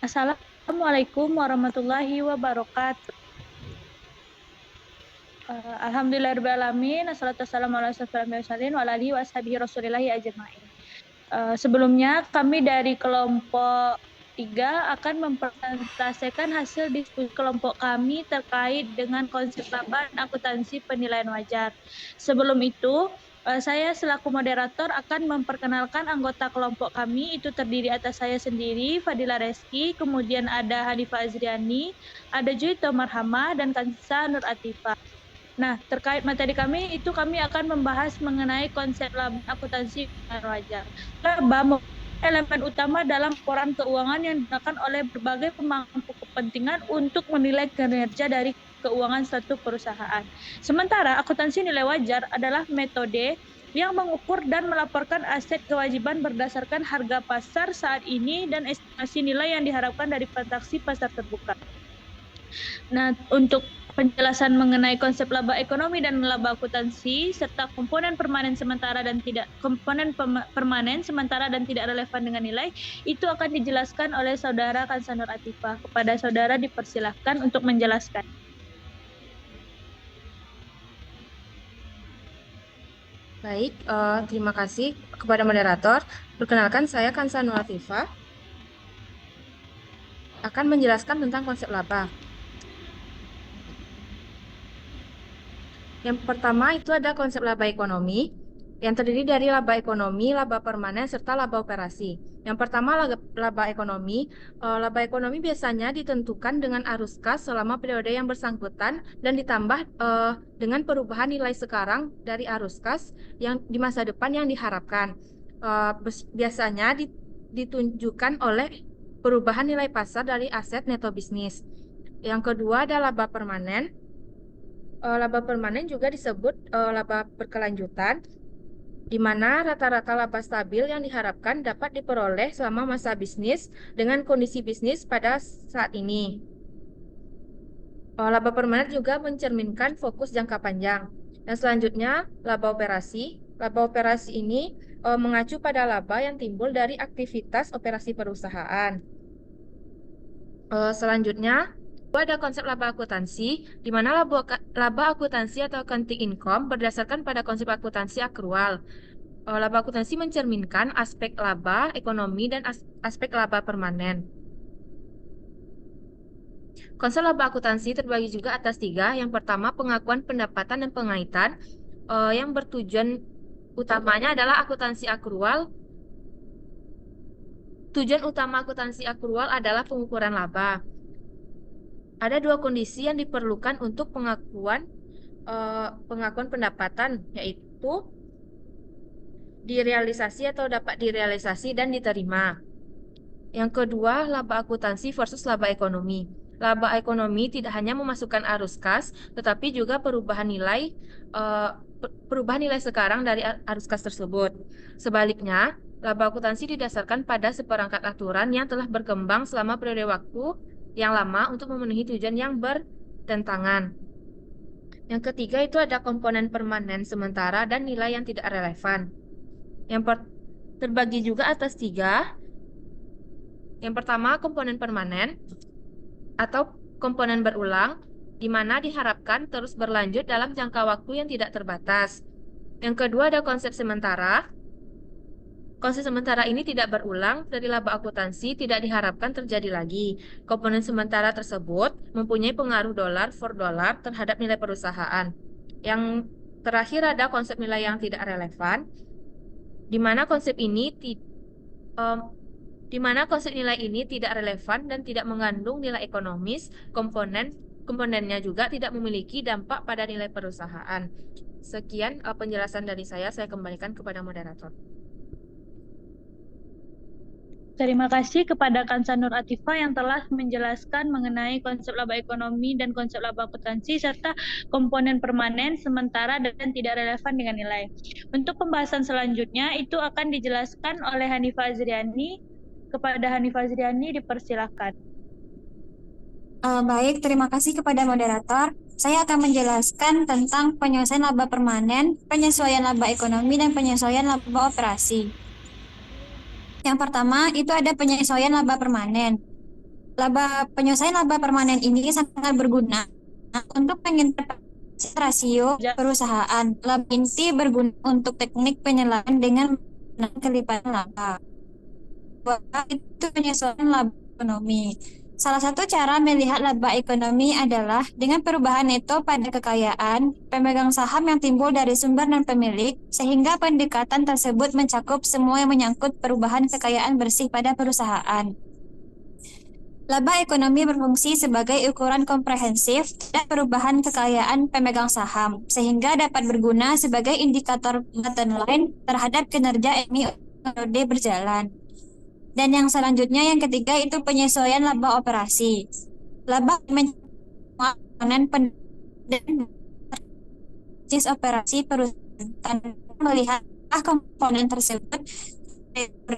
Assalamualaikum warahmatullahi wabarakatuh. Alhamdulillahirrahmanirrahim. Assalatu wassalamu ala asyrofil mursalin wa ala alihi wa ashabihi rasulillahi ajma'in. Sebelumnya kami dari kelompok 3 akan mempresentasikan hasil diskusi kelompok kami terkait dengan konsep laba akuntansi penilaian wajar. Sebelum itu, saya selaku moderator akan memperkenalkan anggota kelompok kami. Itu terdiri atas saya sendiri, Fadila Reski, kemudian ada Hanifah Azriani, ada Juwita Marhamah, dan Kansa Nur Atifah. Nah, terkait materi kami, itu kami akan membahas mengenai konsep laba akuntansi penilaian wajar. Laba elemen utama dalam laporan keuangan yang digunakan oleh berbagai pemangku kepentingan untuk menilai kinerja dari keuangan suatu perusahaan. Sementara akuntansi nilai wajar adalah metode yang mengukur dan melaporkan aset kewajiban berdasarkan harga pasar saat ini dan estimasi nilai yang diharapkan dari transaksi pasar terbuka. Nah, untuk penjelasan mengenai konsep laba ekonomi dan laba akuntansi serta komponen permanen sementara dan tidak relevan dengan nilai itu akan dijelaskan oleh saudara Kansa Nur Atifah. Kepada saudara dipersilahkan untuk menjelaskan. Baik, terima kasih kepada moderator. Perkenalkan, saya Kansa Nur Atifah akan menjelaskan tentang konsep laba. Yang pertama itu ada konsep laba ekonomi yang terdiri dari laba ekonomi, laba permanen, serta laba operasi. Yang pertama laba ekonomi. Laba ekonomi biasanya ditentukan dengan arus kas selama periode yang bersangkutan dan ditambah dengan perubahan nilai sekarang dari arus kas yang di masa depan yang diharapkan. Biasanya ditunjukkan oleh perubahan nilai pasar dari aset neto bisnis. Yang kedua ada laba permanen. Laba permanen juga disebut laba berkelanjutan, di mana rata-rata laba stabil yang diharapkan dapat diperoleh selama masa bisnis dengan kondisi bisnis pada saat ini. Laba permanen juga mencerminkan fokus jangka panjang. Dan selanjutnya, laba operasi. Laba operasi ini mengacu pada laba yang timbul dari aktivitas operasi perusahaan. Selanjutnya, ada konsep laba akuntansi, di mana laba akuntansi atau accounting income berdasarkan pada konsep akuntansi akrual. Laba akuntansi mencerminkan aspek laba ekonomi dan aspek laba permanen. Konsep laba akuntansi terbagi juga atas 3. Yang pertama, pengakuan pendapatan dan pengaitan, yang bertujuan utamanya adalah akuntansi akrual. Tujuan utama akuntansi akrual adalah pengukuran laba. Ada 2 kondisi yang diperlukan untuk pengakuan pendapatan, yaitu direalisasi atau dapat direalisasi dan diterima. Yang kedua, laba akuntansi versus laba ekonomi. Laba ekonomi tidak hanya memasukkan arus kas, tetapi juga perubahan nilai sekarang dari arus kas tersebut. Sebaliknya, laba akuntansi didasarkan pada seperangkat aturan yang telah berkembang selama periode waktu yang lama untuk memenuhi tujuan yang bertentangan. Yang ketiga itu ada komponen permanen sementara dan nilai yang tidak relevan. Yang terbagi juga atas 3. Yang pertama, komponen permanen atau komponen berulang, di mana diharapkan terus berlanjut dalam jangka waktu yang tidak terbatas. Yang kedua ada konsep sementara. Konsep sementara ini tidak berulang, dari laba akuntansi tidak diharapkan terjadi lagi. Komponen sementara tersebut mempunyai pengaruh dolar for dolar terhadap nilai perusahaan. Yang terakhir ada konsep nilai yang tidak relevan, di mana konsep nilai ini tidak relevan dan tidak mengandung nilai ekonomis. Komponennya juga tidak memiliki dampak pada nilai perusahaan. Sekian penjelasan dari saya kembalikan kepada moderator. Terima kasih kepada Kansa Nur Atifah yang telah menjelaskan mengenai konsep laba ekonomi dan konsep laba akuntansi serta komponen permanen, sementara, dan tidak relevan dengan nilai. Untuk pembahasan selanjutnya itu akan dijelaskan oleh Hanifah Azriani. Kepada Hanifah Azriani dipersilakan. Baik, terima kasih kepada moderator. Saya akan menjelaskan tentang penyelesaian laba permanen, penyesuaian laba ekonomi, dan penyesuaian laba operasi. Yang pertama, itu ada penyesuaian laba permanen. Penyelesaian laba permanen ini sangat berguna untuk menginterpretasi rasio perusahaan. Laba inti berguna untuk teknik penilaian dengan menggunakan kelipatan laba. Itu penyesuaian laba ekonomi. Salah satu cara melihat laba ekonomi adalah dengan perubahan neto pada kekayaan pemegang saham yang timbul dari sumber non pemilik, sehingga pendekatan tersebut mencakup semua yang menyangkut perubahan kekayaan bersih pada perusahaan. Laba ekonomi berfungsi sebagai ukuran komprehensif dan perubahan kekayaan pemegang saham, sehingga dapat berguna sebagai indikator bottom line terhadap kinerja ekonomi periode berjalan. Dan yang selanjutnya, yang ketiga, itu penyesuaian laba operasi. Laba mencakup dan bisnis operasi perusahaan tanpa melihat komponen tersebut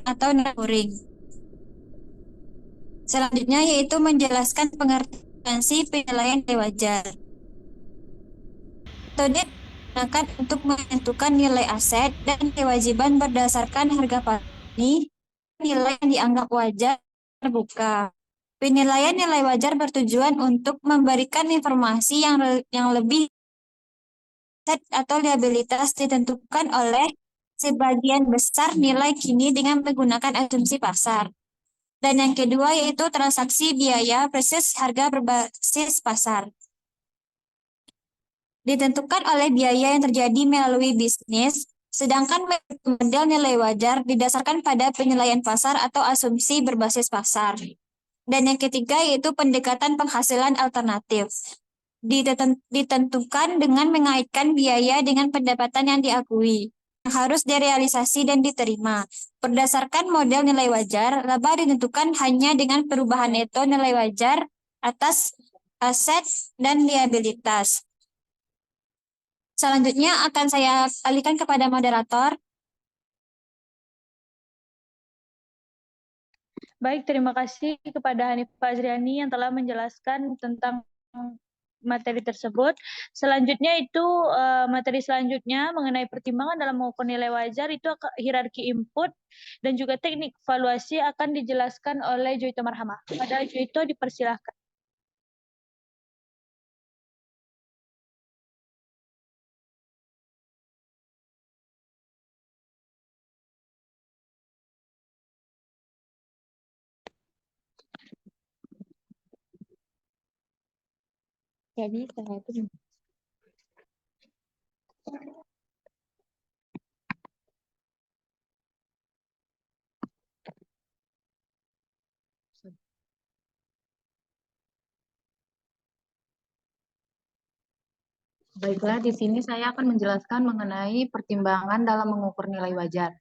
atau non-recurring. Selanjutnya yaitu menjelaskan pengertian penilaian nilai wajar. Metode digunakan untuk menentukan nilai aset dan kewajiban berdasarkan harga pasar. Nilai yang dianggap wajar terbuka. Penilaian nilai wajar bertujuan untuk memberikan informasi yang lebih aset atau liabilitas ditentukan oleh sebagian besar nilai kini dengan menggunakan asumsi pasar. Dan yang kedua yaitu transaksi biaya versus harga berbasis pasar. Ditentukan oleh biaya yang terjadi melalui bisnis, sedangkan model nilai wajar didasarkan pada penilaian pasar atau asumsi berbasis pasar. Dan yang ketiga yaitu pendekatan penghasilan alternatif. Ditentukan dengan mengaitkan biaya dengan pendapatan yang diakui, yang harus direalisasi dan diterima. Berdasarkan model nilai wajar, laba ditentukan hanya dengan perubahan neto nilai wajar atas aset dan liabilitas. Selanjutnya akan saya alihkan kepada moderator. Baik, terima kasih kepada Hanifah Azriani yang telah menjelaskan tentang materi tersebut. Selanjutnya itu materi selanjutnya mengenai pertimbangan dalam mengukur nilai wajar itu hierarki input dan juga teknik valuasi akan dijelaskan oleh Joito Marhamah. Pada Joito dipersilahkan. Jadi saya itu Baiklah, di sini saya akan menjelaskan mengenai pertimbangan dalam mengukur nilai wajar.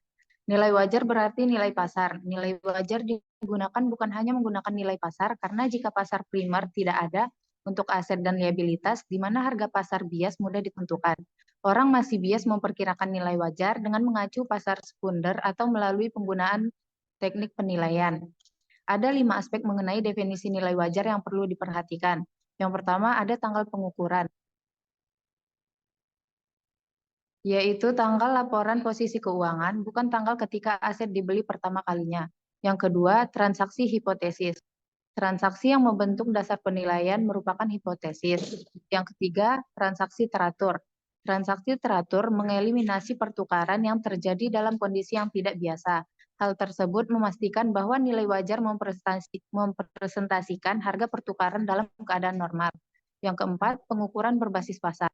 Nilai wajar berarti nilai pasar. Nilai wajar digunakan bukan hanya menggunakan nilai pasar, karena jika pasar primer tidak ada untuk aset dan liabilitas, di mana harga pasar bias mudah ditentukan. Orang masih bias memperkirakan nilai wajar dengan mengacu pasar sekunder atau melalui penggunaan teknik penilaian. Ada 5 aspek mengenai definisi nilai wajar yang perlu diperhatikan. Yang pertama ada tanggal pengukuran, yaitu tanggal laporan posisi keuangan, bukan tanggal ketika aset dibeli pertama kalinya. Yang kedua, transaksi hipotesis. Transaksi yang membentuk dasar penilaian merupakan hipotesis. Yang ketiga, transaksi teratur. Transaksi teratur mengeliminasi pertukaran yang terjadi dalam kondisi yang tidak biasa. Hal tersebut memastikan bahwa nilai wajar mempresentasikan harga pertukaran dalam keadaan normal. Yang keempat, pengukuran berbasis pasar.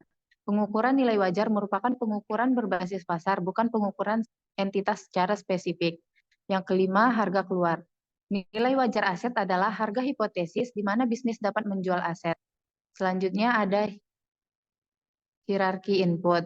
Pengukuran nilai wajar merupakan pengukuran berbasis pasar, bukan pengukuran entitas secara spesifik. Yang kelima, harga keluar. Nilai wajar aset adalah harga hipotesis di mana bisnis dapat menjual aset. Selanjutnya ada hierarki input.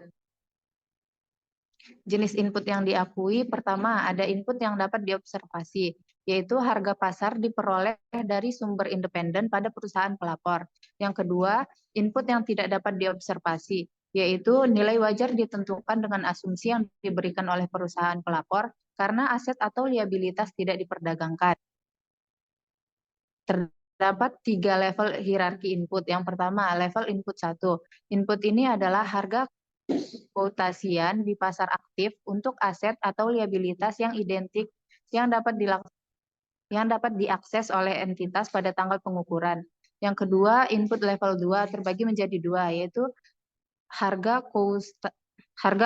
Jenis input yang diakui, pertama ada input yang dapat diobservasi, yaitu harga pasar diperoleh dari sumber independen pada perusahaan pelapor. Yang kedua, input yang tidak dapat diobservasi, yaitu nilai wajar ditentukan dengan asumsi yang diberikan oleh perusahaan pelapor karena aset atau liabilitas tidak diperdagangkan. Terdapat 3 level hierarki input. Yang pertama, level input 1. Input ini adalah harga kuotasian di pasar aktif untuk aset atau liabilitas yang identik yang dapat dilakukan yang dapat diakses oleh entitas pada tanggal pengukuran. Yang kedua, input level 2 terbagi menjadi dua, yaitu harga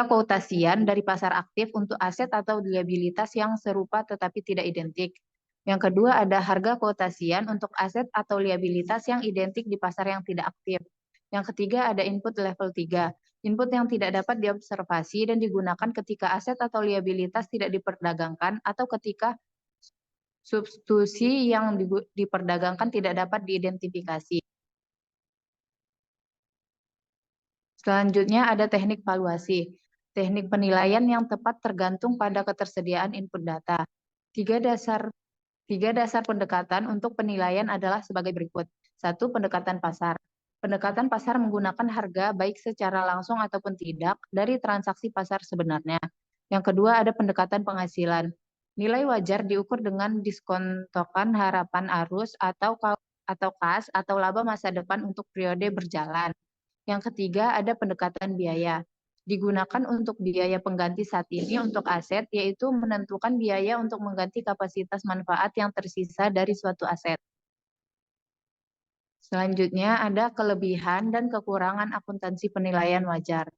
kuotasian dari pasar aktif untuk aset atau liabilitas yang serupa tetapi tidak identik. Yang kedua ada harga kuotasian untuk aset atau liabilitas yang identik di pasar yang tidak aktif. Yang ketiga ada input level 3. Input yang tidak dapat diobservasi dan digunakan ketika aset atau liabilitas tidak diperdagangkan atau ketika substitusi yang diperdagangkan tidak dapat diidentifikasi. Selanjutnya ada teknik valuasi. Teknik penilaian yang tepat tergantung pada ketersediaan input data. Tiga dasar pendekatan untuk penilaian adalah sebagai berikut. 1. Pendekatan pasar. Pendekatan pasar menggunakan harga baik secara langsung ataupun tidak dari transaksi pasar sebenarnya. Yang kedua ada pendekatan penghasilan. Nilai wajar diukur dengan diskontokan harapan arus atau kas atau laba masa depan untuk periode berjalan. Yang ketiga ada pendekatan biaya. Digunakan untuk biaya pengganti saat ini untuk aset, yaitu menentukan biaya untuk mengganti kapasitas manfaat yang tersisa dari suatu aset. Selanjutnya ada kelebihan dan kekurangan akuntansi penilaian wajar.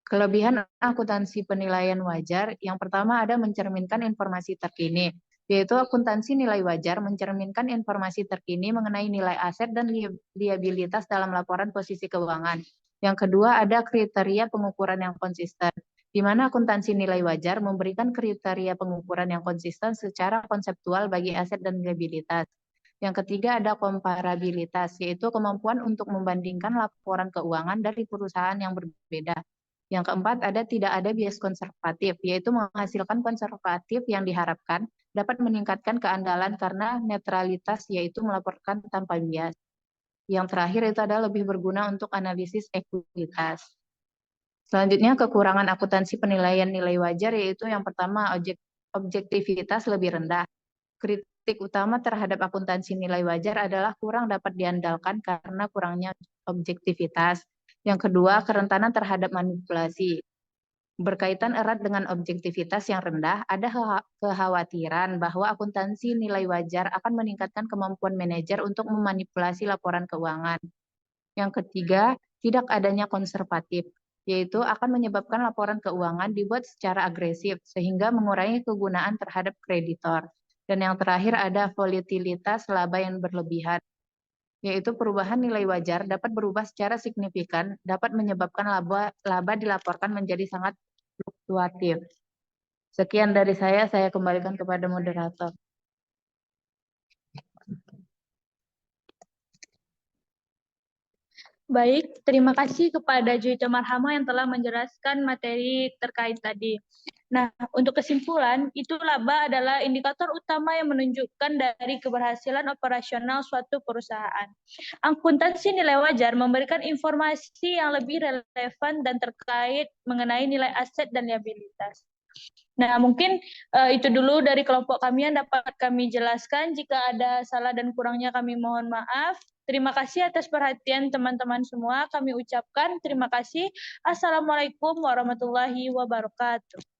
Kelebihan akuntansi penilaian wajar, yang pertama ada mencerminkan informasi terkini, yaitu akuntansi nilai wajar mencerminkan informasi terkini mengenai nilai aset dan liabilitas dalam laporan posisi keuangan. Yang kedua ada kriteria pengukuran yang konsisten, di mana akuntansi nilai wajar memberikan kriteria pengukuran yang konsisten secara konseptual bagi aset dan liabilitas. Yang ketiga ada komparabilitas, yaitu kemampuan untuk membandingkan laporan keuangan dari perusahaan yang berbeda. Yang keempat tidak ada bias konservatif, yaitu menghasilkan konservatif yang diharapkan dapat meningkatkan keandalan karena netralitas, yaitu melaporkan tanpa bias. Yang terakhir itu adalah lebih berguna untuk analisis ekuitas. Selanjutnya kekurangan akuntansi penilaian nilai wajar, yaitu yang pertama objektivitas lebih rendah. Kritik utama terhadap akuntansi nilai wajar adalah kurang dapat diandalkan karena kurangnya objektivitas. Yang kedua, kerentanan terhadap manipulasi. Berkaitan erat dengan objektivitas yang rendah, ada kekhawatiran bahwa akuntansi nilai wajar akan meningkatkan kemampuan manajer untuk memanipulasi laporan keuangan. Yang ketiga, tidak adanya konservatif, yaitu akan menyebabkan laporan keuangan dibuat secara agresif sehingga mengurangi kegunaan terhadap kreditor. Dan yang terakhir ada volatilitas laba yang berlebihan, yaitu perubahan nilai wajar dapat berubah secara signifikan, dapat menyebabkan laba dilaporkan menjadi sangat fluktuatif. Sekian dari saya kembalikan kepada moderator. Baik, terima kasih kepada Juwita Marhama yang telah menjelaskan materi terkait tadi. Nah, untuk kesimpulan, itu laba adalah indikator utama yang menunjukkan dari keberhasilan operasional suatu perusahaan. Akuntansi nilai wajar memberikan informasi yang lebih relevan dan terkait mengenai nilai aset dan liabilitas. Nah, mungkin itu dulu dari kelompok kami yang dapat kami jelaskan. Jika ada salah dan kurangnya kami mohon maaf. Terima kasih atas perhatian teman-teman semua. Kami ucapkan terima kasih. Assalamualaikum warahmatullahi wabarakatuh.